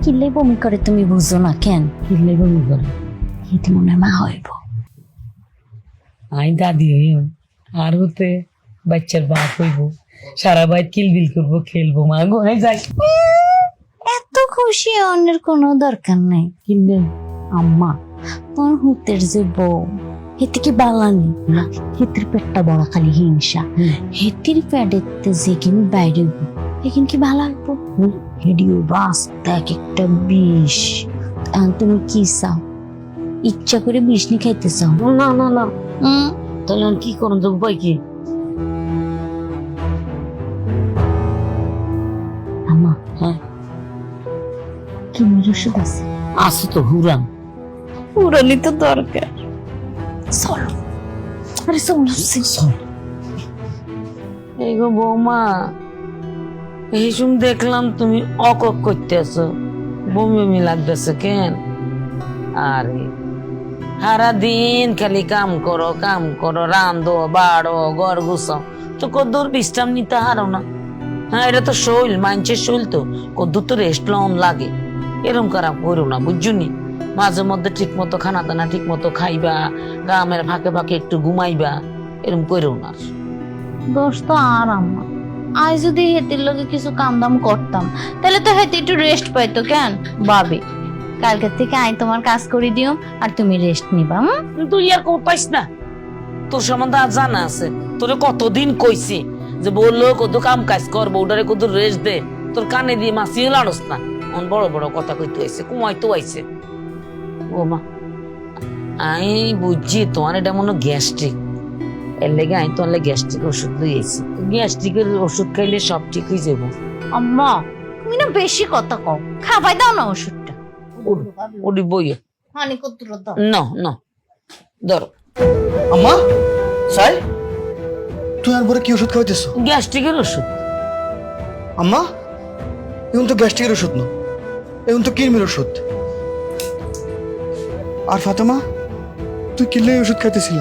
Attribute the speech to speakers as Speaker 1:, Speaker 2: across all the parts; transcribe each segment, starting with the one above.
Speaker 1: কিলে বমি করে তুমি বুঝো না কেন?
Speaker 2: কিনলে বমি করে
Speaker 1: এতে মনে হয় মা হইব।
Speaker 2: আই দাদি হইম আর হতে বাচ্চার বাপ হইব, সারা বাইর কিলবিল করবো, খেলবো, মা গো আই যাই।
Speaker 1: এত খুশি অন্যের কোনো দরকার নাই।
Speaker 2: কিনলে
Speaker 1: আম্মা তোমার হুতের যে বউ হেতে কি বালানি না, হেতির পেটটা বড় খালি হিংসা। হেতির পেটেতে যেখানে বাইরে এখানে কি ভালো হইব? হেডিও রাস্তা এক একটা বিষ। এখন তুমি কি চাও? ইচ্ছা করে বিষ নি খাইতে চাও?
Speaker 2: না না না, তাহলে আমি কি করুন তো, উপায় কি?
Speaker 1: আম্মা
Speaker 2: হ্যাঁ
Speaker 1: কি ওষুধ আছে?
Speaker 2: আছে তো হুরান।
Speaker 1: পুরানি তো দরকার। চলো আরে চলো।
Speaker 2: এই গো বৌমা, এই শুন দেখলাম তুমি অকক করতেছ, বমি বমি লাগতেছে কেন? আরে সারা দিন খালি কাম করো, রান্ধো বাড়ো, ঘর গুছাও, তো কদ্দুর বিশ্রাম নিতে হারো না? হ্যাঁ, এটা তো শৈল, মানছের শৈল, তো কদ্দুর তো রেস্ট লন লাগে। এরম খারাপ করো না, বুঝছনি? মাঝে মধ্যে ঠিক মতো খানা দানা ঠিক মতো খাইবা, গ্রামের ফাঁকে ফাঁকে একটু ঘুমাইবা, এরম করো না।
Speaker 1: দোষ তো আর আম্মা। আজ যদি হেতির লগে কিছু কাম দাম করতাম তাহলে তো হেতি একটু রেস্ট পাইতো কেন? ভাবি কালকে থেকে আই তোমার কাজ করে দিও আর তুমি রেস্ট নিবা।
Speaker 2: তুই আর কোথাইস না, তোর সম্বন্ধে আর জানা আছে। তোরে কতদিন কইছি যে বললো কত কাম কাজ কর, বউডারে কত রেস্ট দে, তোর কানে দিয়ে মাসিও লাড়স না। অন বড় বড় কথা কইতে আইছে, কুমাই তো আইছে। ও মা, আমি বুঝছি তোমার এটা মনে গ্যাস্ট্রিক, এর লেগে আমি তোমার গ্যাস্ট্রিক ওষুধ লইয়েছি। গ্যাস্ট্রিকের ওষুধ খাইলে সব ঠিক হয়ে যাবো।
Speaker 1: আম্মা তুমি না বেশি কথা কও, খাবাই দাও না ওষুধটা।
Speaker 2: ওটি বইয়ে
Speaker 1: হানি কতর দাও
Speaker 2: না না, ধরো।
Speaker 3: আম্মা সাই, তুই আর বড় কি ওষুধ খাওয়াইতেছ?
Speaker 2: গ্যাস্ট্রিকের ওষুধ।
Speaker 3: আম্মা এখন তো গ্যাস্ট্রিকের ওষুধ না, এখন তো কিরমির ওষুধ। আর ফাতেমা, তুই কিনলে ওষুধ খাইতেছিল?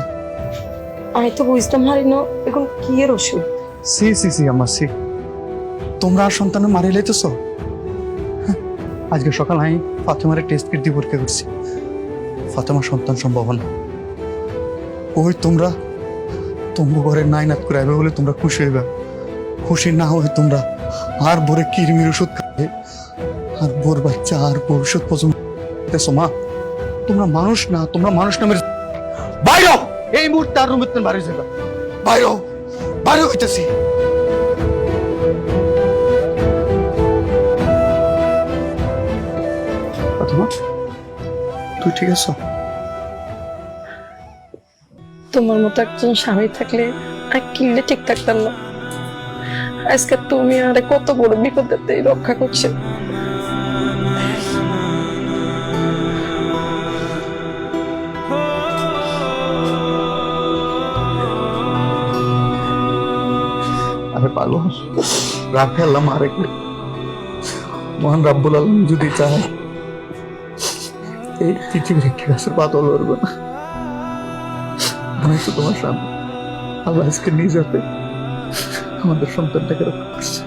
Speaker 4: আমি তো বুঝতাম হারি না এখন কি এর ওষুধ।
Speaker 3: সি সি সি আম্মা সি, তোমরা আর সন্তান মারি লাইতেছ। আজকে সকাল আমি ফাতেমার টেস্ট কিট দিয়ে পরীক্ষা করছি, ফাতেমার সন্তান সম্ভাবনা। ওই তোমরা তোমার ঘরে নাই নাত করে আইবে বলে তোমরা খুশি হইবা, খুশি না হয়ে তোমরা আর বরে কিরমির ওষুধ খাবে, আর বোর বাচ্চা আর ভবিষ্যৎ পর্যন্ত মা। তোমরা মানুষ না, তোমরা মানুষ নামের বাইরে এই মুহূর্তে আর রুমিত বাইরে যাবে, বাইরে বাইরে হইতেছি। ফাতেমা তুই ঠিক আছো?
Speaker 4: তোমার মতো একজন স্বামী থাকলে আর কিনলে ঠিক থাকতাম না। আজকে তুমি আরে কত বড় বিপদে রক্ষা করছে।
Speaker 3: আরে পাগল, রাখে আল্লাহ মারে, মহান রাব্বুল আলামিন যদি চায় এই পৃথিবীর একটি গাছের পাতা লড়বে না। আমি তো তোমার সামনে আল্লাহ আজকে নিজ হাতে আমাদের সন্তানটাকে রক্ষা করছে।